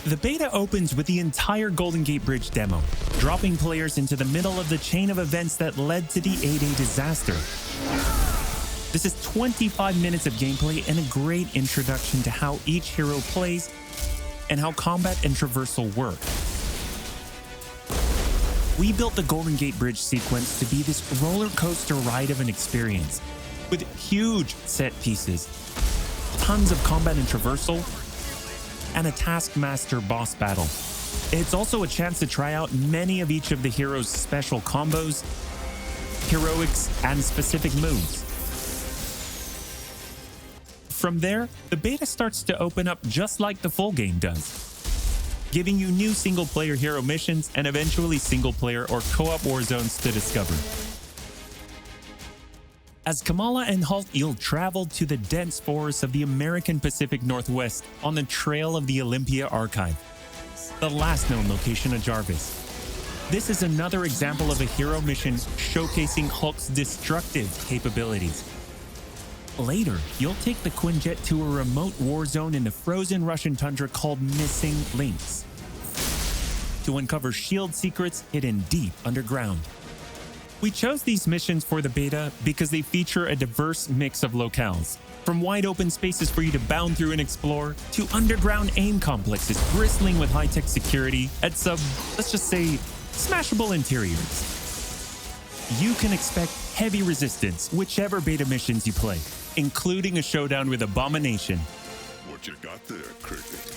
The beta opens with the entire Golden Gate Bridge demo, dropping players into the middle of the chain of events that led to the A-Day disaster. This is 25 minutes of gameplay and a great introduction to how each hero plays and how combat and traversal work. We built the Golden Gate Bridge sequence to be this roller coaster ride of an experience, with huge set pieces, tons of combat and traversal, and a Taskmaster boss battle. It's also a chance to try out many of each of the heroes' special combos, heroics, and specific moves. From there, the beta starts to open up just like the full game does, giving you new single-player hero missions and eventually single-player or co-op war zones to discover. As Kamala and Hulk, you'll travel to the dense forests of the American Pacific Northwest on the trail of the Olympia Archive, the last known location of Jarvis. This is another example of a hero mission showcasing Hulk's destructive capabilities. Later, you'll take the Quinjet to a remote war zone in the frozen Russian tundra called Missing Links to uncover SHIELD secrets hidden deep underground. We chose these missions for the beta because they feature a diverse mix of locales, from wide open spaces for you to bound through and explore, to underground AIM complexes bristling with high-tech security and some, let's just say, smashable interiors. You can expect heavy resistance whichever beta missions you play, including a showdown with Abomination. What you got there, Cricket?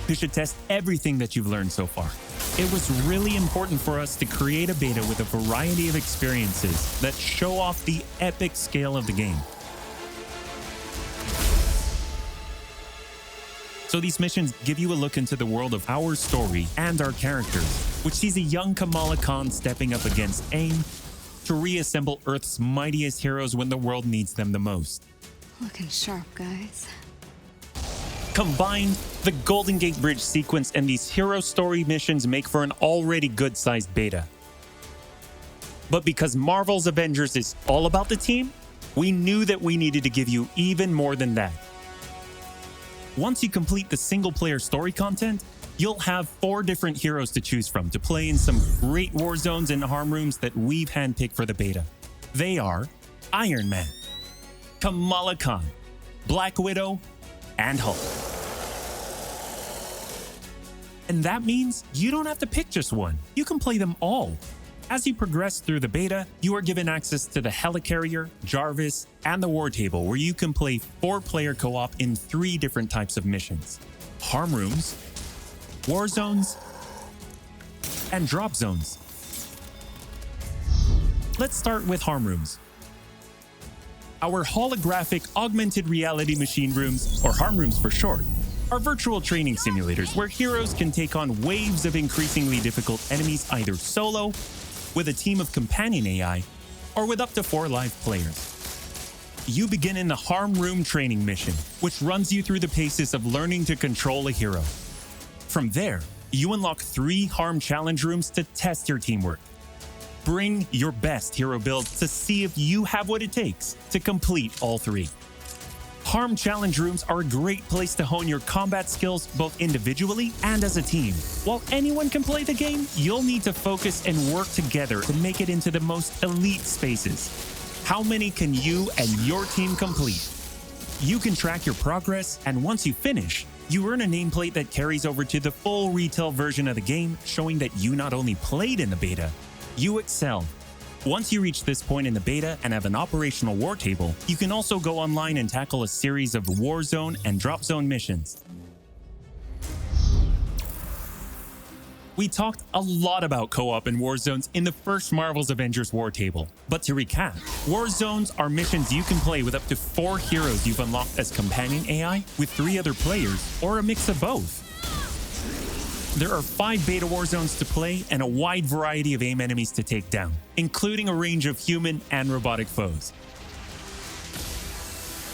You should test everything that you've learned so far. It was really important for us to create a beta with a variety of experiences that show off the epic scale of the game. So these missions give you a look into the world of our story and our characters, which sees a young Kamala Khan stepping up against AIM to reassemble Earth's mightiest heroes when the world needs them the most. Looking sharp, guys. Combined, the Golden Gate Bridge sequence and these hero story missions make for an already good-sized beta. But because Marvel's Avengers is all about the team, we knew that we needed to give you even more than that. Once you complete the single-player story content, you'll have 4 different heroes to choose from to play in some great war zones and harm rooms that we've handpicked for the beta. They are Iron Man, Kamala Khan, Black Widow, and Hulk. And that means you don't have to pick just one. You can play them all. As you progress through the beta, you are given access to the Helicarrier, Jarvis, and the War Table, where you can play 4-player co-op in 3 different types of missions: harm rooms, war zones, and drop zones. Let's start with harm rooms. Our holographic augmented reality machine rooms, or harm rooms for short, are virtual training simulators where heroes can take on waves of increasingly difficult enemies either solo, with a team of companion AI, or with up to 4 live players. You begin in the Harm Room Training mission, which runs you through the paces of learning to control a hero. From there, you unlock 3 Harm Challenge rooms to test your teamwork. Bring your best hero build to see if you have what it takes to complete all 3. Harm Challenge rooms are a great place to hone your combat skills both individually and as a team. While anyone can play the game, you'll need to focus and work together to make it into the most elite spaces. How many can you and your team complete? You can track your progress, and once you finish, you earn a nameplate that carries over to the full retail version of the game, showing that you not only played in the beta, you excelled. Once you reach this point in the beta and have an operational war table, you can also go online and tackle a series of war zone and drop zone missions. We talked a lot about co-op and war zones in the first Marvel's Avengers war table. But to recap, war zones are missions you can play with up to 4 heroes you've unlocked as companion AI, with 3 other players, or a mix of both. There are 5 beta war zones to play and a wide variety of AIM enemies to take down, including a range of human and robotic foes.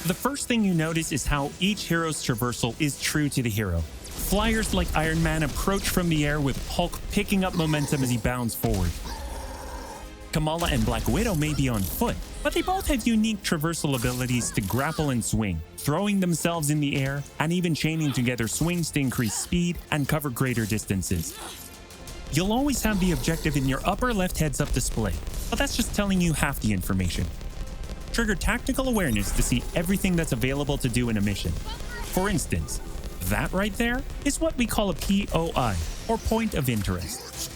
The first thing you notice is how each hero's traversal is true to the hero. Flyers like Iron Man approach from the air with Hulk picking up momentum as he bounds forward. Kamala and Black Widow may be on foot, but they both have unique traversal abilities to grapple and swing, throwing themselves in the air, and even chaining together swings to increase speed and cover greater distances. You'll always have the objective in your upper left heads-up display, but that's just telling you half the information. Trigger tactical awareness to see everything that's available to do in a mission. For instance, that right there is what we call a POI, or point of interest.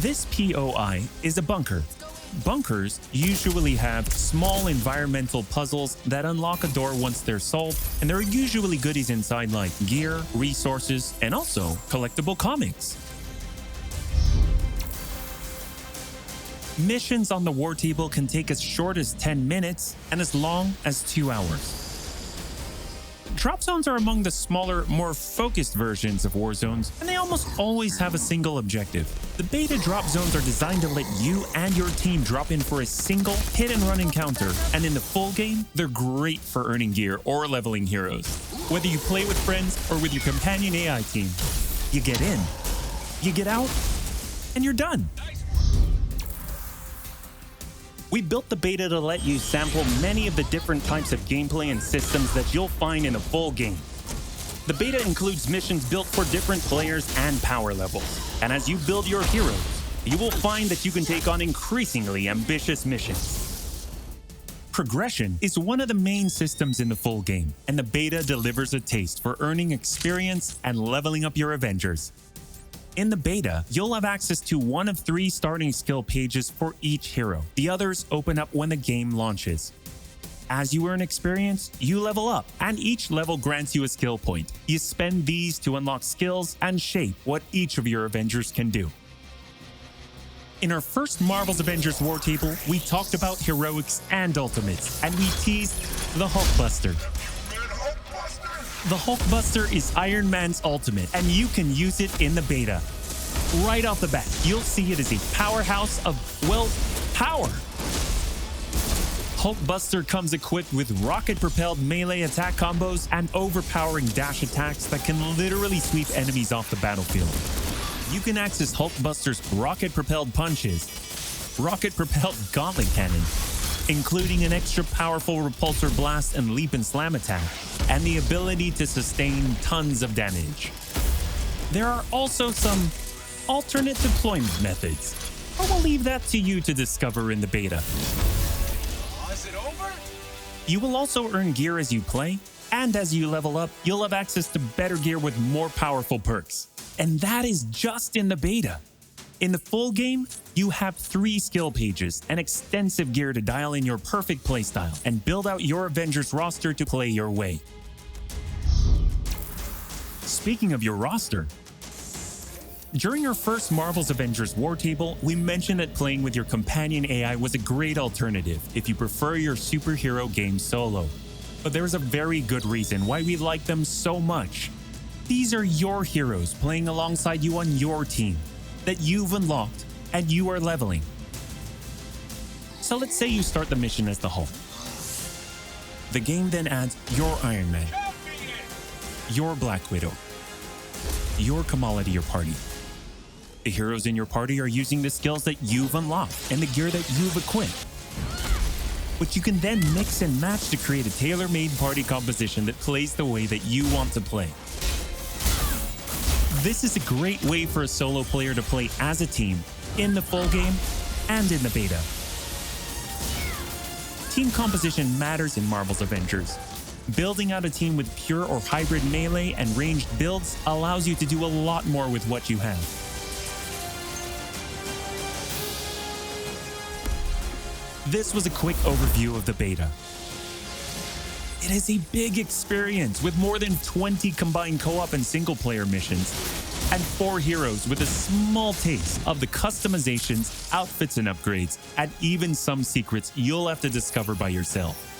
This POI is a bunker. Bunkers usually have small environmental puzzles that unlock a door once they're solved, and there are usually goodies inside like gear, resources, and also collectible comics. Missions on the war table can take as short as 10 minutes and as long as 2 hours. Drop zones are among the smaller, more focused versions of war zones, and they almost always have a single objective. The beta drop zones are designed to let you and your team drop in for a single hit-and-run encounter, and in the full game, they're great for earning gear or leveling heroes. Whether you play with friends or with your companion AI team, you get in, you get out, and you're done. We built the beta to let you sample many of the different types of gameplay and systems that you'll find in the full game. The beta includes missions built for different players and power levels, and as you build your heroes, you will find that you can take on increasingly ambitious missions. Progression is one of the main systems in the full game, and the beta delivers a taste for earning experience and leveling up your Avengers. In the beta, you'll have access to one of 3 starting skill pages for each hero. The others open up when the game launches. As you earn experience, you level up, and each level grants you a skill point. You spend these to unlock skills and shape what each of your Avengers can do. In our first Marvel's Avengers War Table, we talked about heroics and ultimates, and we teased the Hulkbuster. The Hulkbuster is Iron Man's ultimate, and you can use it in the beta. Right off the bat, you'll see it as a powerhouse of, well, power. Hulkbuster comes equipped with rocket-propelled melee attack combos and overpowering dash attacks that can literally sweep enemies off the battlefield. You can access Hulkbuster's rocket-propelled punches, rocket-propelled gauntlet cannon, including an extra powerful repulsor blast and leap and slam attack, and the ability to sustain tons of damage. There are also some alternate deployment methods, but we'll leave that to you to discover in the beta. Is it over? You will also earn gear as you play, and as you level up, you'll have access to better gear with more powerful perks. And that is just in the beta. In the full game, you have 3 skill pages and extensive gear to dial in your perfect playstyle and build out your Avengers roster to play your way. Speaking of your roster, during our first Marvel's Avengers War Table, we mentioned that playing with your companion AI was a great alternative if you prefer your superhero game solo. But there's a very good reason why we like them so much. These are your heroes playing alongside you on your team that you've unlocked and you are leveling. So let's say you start the mission as the Hulk. The game then adds your Iron Man, your Black Widow, your Kamala to your party. The heroes in your party are using the skills that you've unlocked and the gear that you've equipped. But you can then mix and match to create a tailor-made party composition that plays the way that you want to play. This is a great way for a solo player to play as a team in the full game and in the beta. Team composition matters in Marvel's Avengers. Building out a team with pure or hybrid melee and ranged builds allows you to do a lot more with what you have. This was a quick overview of the beta. It is a big experience with more than 20 combined co-op and single-player missions, and 4 heroes with a small taste of the customizations, outfits and upgrades, and even some secrets you'll have to discover by yourself.